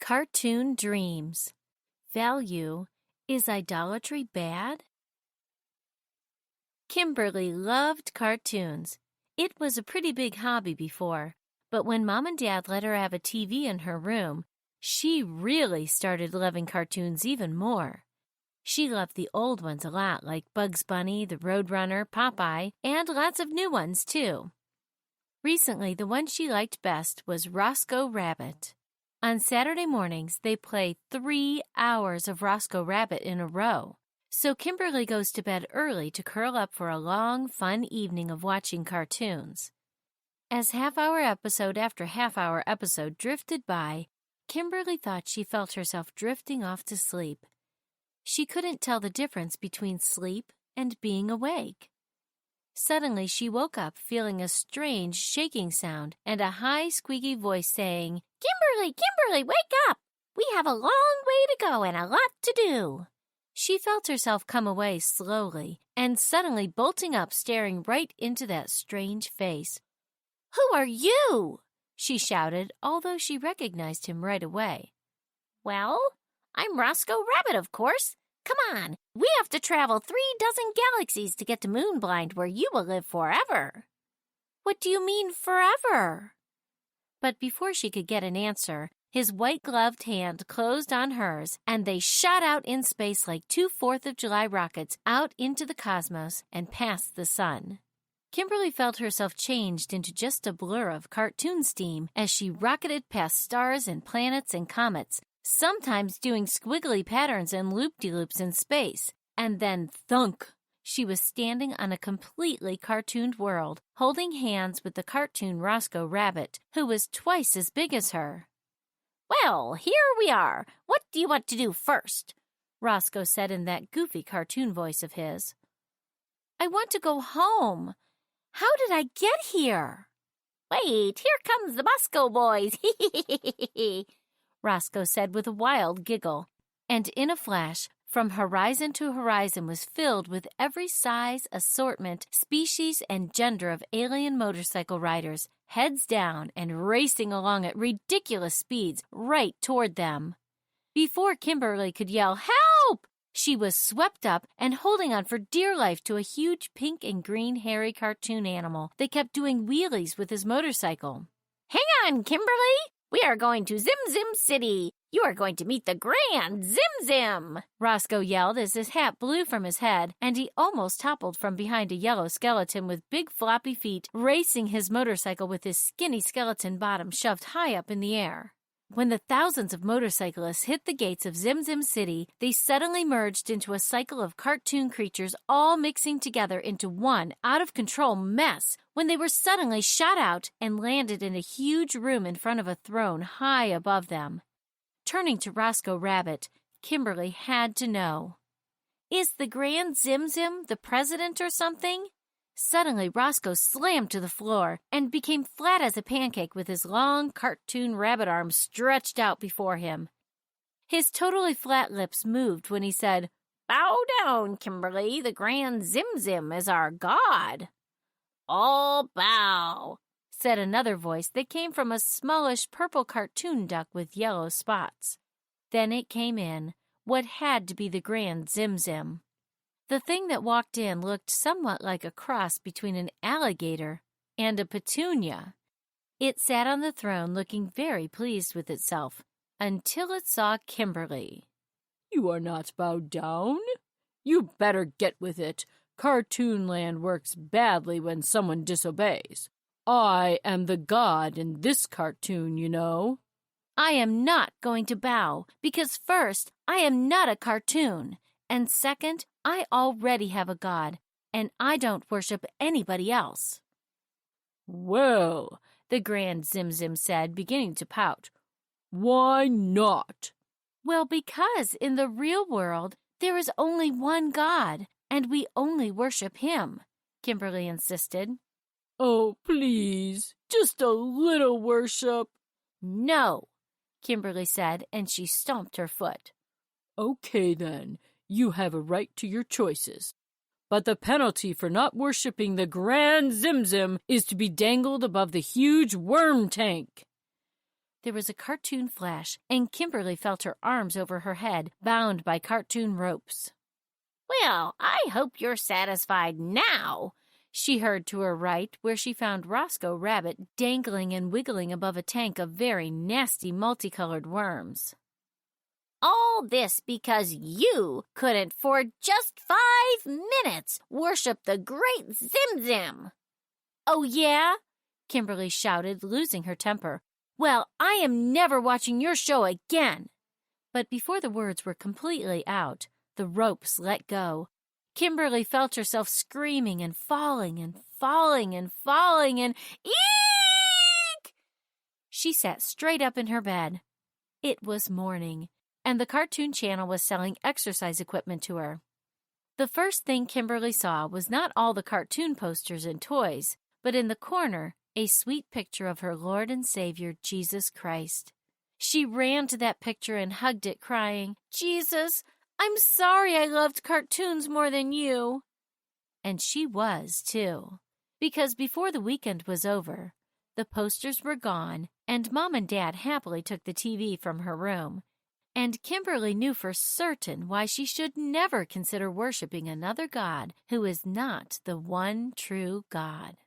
Cartoon dreams. Value: is idolatry bad? Kimberly loved cartoons. It was a pretty big hobby before, but when Mom and Dad let her have a TV in her room, she really started loving cartoons even more. She loved the old ones a lot, like Bugs Bunny, the Roadrunner, Popeye, and lots of new ones, too. Recently, the one she liked best was Roscoe Rabbit. On Saturday mornings, they play 3 hours of Roscoe Rabbit in a row. So Kimberly goes to bed early to curl up for a long, fun evening of watching cartoons. As half-hour episode after half-hour episode drifted by, Kimberly thought she felt herself drifting off to sleep. She couldn't tell the difference between sleep and being awake. Suddenly, she woke up feeling a strange shaking sound and a high, squeaky voice saying, Kimberly, wake up! We have a long way to go and a lot to do." She felt herself come away slowly and suddenly bolting up, staring right into that strange face. "Who are you?" she shouted, although she recognized him right away. "Well, I'm Roscoe Rabbit, of course. Come on, we have to travel 36 galaxies to get to Moonblind, where you will live forever." "What do you mean, forever?" But before she could get an answer, his white-gloved hand closed on hers, and they shot out in space like 2 4th of July rockets out into the cosmos and past the sun. Kimberly felt herself changed into just a blur of cartoon steam as she rocketed past stars and planets and comets, sometimes doing squiggly patterns and loop-de-loops in space, and then thunk! She was standing on a completely cartooned world, holding hands with the cartoon Roscoe Rabbit, who was twice as big as her. "Well, here we are. What do you want to do first?" Roscoe said in that goofy cartoon voice of his. "I want to go home. How did I get here?" "Wait, here comes the Bosco boys, Roscoe said with a wild giggle, and in a flash, from horizon to horizon was filled with every size, assortment, species, and gender of alien motorcycle riders, heads down and racing along at ridiculous speeds right toward them. Before Kimberly could yell, "Help!" she was swept up and holding on for dear life to a huge pink and green hairy cartoon animal that kept doing wheelies with his motorcycle. "Hang on, Kimberly! We are going to Zim Zim City! You are going to meet the Grand Zim Zim!" Roscoe yelled as his hat blew from his head, and he almost toppled from behind a yellow skeleton with big floppy feet, racing his motorcycle with his skinny skeleton bottom shoved high up in the air. When the thousands of motorcyclists hit the gates of Zim Zim City, they suddenly merged into a cycle of cartoon creatures all mixing together into one out-of-control mess when they were suddenly shot out and landed in a huge room in front of a throne high above them. Turning to Roscoe Rabbit, Kimberly had to know. "Is the Grand Zim Zim the president or something?" Suddenly, Roscoe slammed to the floor and became flat as a pancake with his long cartoon rabbit arms stretched out before him. His totally flat lips moved when he said, "Bow down, Kimberly, the Grand Zim Zim is our god." "All bow," said another voice that came from a smallish purple cartoon duck with yellow spots. Then it came in, what had to be the Grand Zim Zim. The thing that walked in looked somewhat like a cross between an alligator and a petunia. It sat on the throne looking very pleased with itself, until it saw Kimberly. "You are not bowed down? You better get with it. Cartoon Land works badly when someone disobeys. I am the god in this cartoon, you know." "I am not going to bow, because first, I am not a cartoon, and second, I already have a god, and I don't worship anybody else." "Well," the Grand Zim Zim said, beginning to pout, "why not?" "Well, because in the real world, there is only one God, and we only worship him," Kimberly insisted. "Oh, please, just a little worship." "No," Kimberly said, and she stomped her foot. "Okay, then. You have a right to your choices. But the penalty for not worshiping the Grand Zim Zim is to be dangled above the huge worm tank." there was a cartoon flash, and Kimberly felt her arms over her head, bound by cartoon ropes. "Well, I hope you're satisfied now," she heard to her right, where she found Roscoe Rabbit dangling and wiggling above a tank of very nasty multicolored worms. "All this because you couldn't for just 5 minutes worship the great Zim Zim." "Oh, yeah?" Kimberly shouted, losing her temper. "Well, I am never watching your show again." But before the words were completely out, the ropes let go. Kimberly felt herself screaming and falling and falling and falling and eek! She sat straight up in her bed. It was morning, and the Cartoon Channel was selling exercise equipment to her. The first thing Kimberly saw was not all the cartoon posters and toys, but in the corner, a sweet picture of her Lord and Savior, Jesus Christ. She ran to that picture and hugged it, crying, "Jesus, I'm sorry I loved cartoons more than you." And she was, too, because before the weekend was over, the posters were gone, and Mom and Dad happily took the TV from her room. And Kimberly knew for certain why she should never consider worshiping another God who is not the one true God.